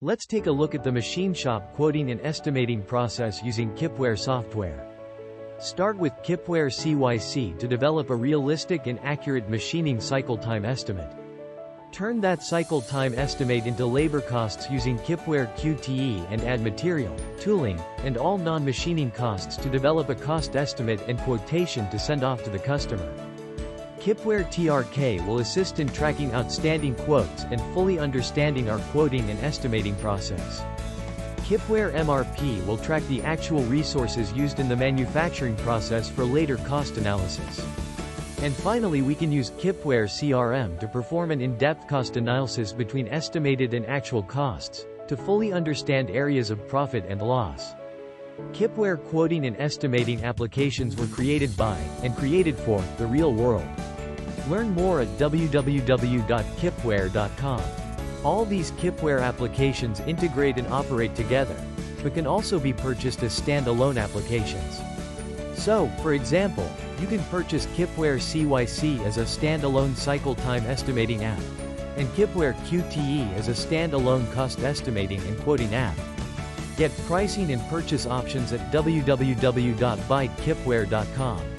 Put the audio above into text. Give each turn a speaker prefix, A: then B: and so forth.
A: Let's take a look at the machine shop quoting and estimating process using Kipware software. Start with Kipware CYC to develop a realistic and accurate machining cycle time estimate. Turn that cycle time estimate into labor costs using Kipware QTE and add material, tooling, and all non-machining costs to develop a cost estimate and quotation to send off to the customer. Kipware TRK will assist in tracking outstanding quotes and fully understanding our quoting and estimating process. Kipware MRP will track the actual resources used in the manufacturing process for later cost analysis. And finally, we can use Kipware CRM to perform an in-depth cost analysis between estimated and actual costs, to fully understand areas of profit and loss. Kipware quoting and estimating applications were created by, and created for, the real world. Learn more at www.kipware.com. All these Kipware applications integrate and operate together, but can also be purchased as standalone applications. So, for example, you can purchase Kipware CYC as a standalone cycle time estimating app, and Kipware QTE as a standalone cost estimating and quoting app. Get pricing and purchase options at www.buykipware.com.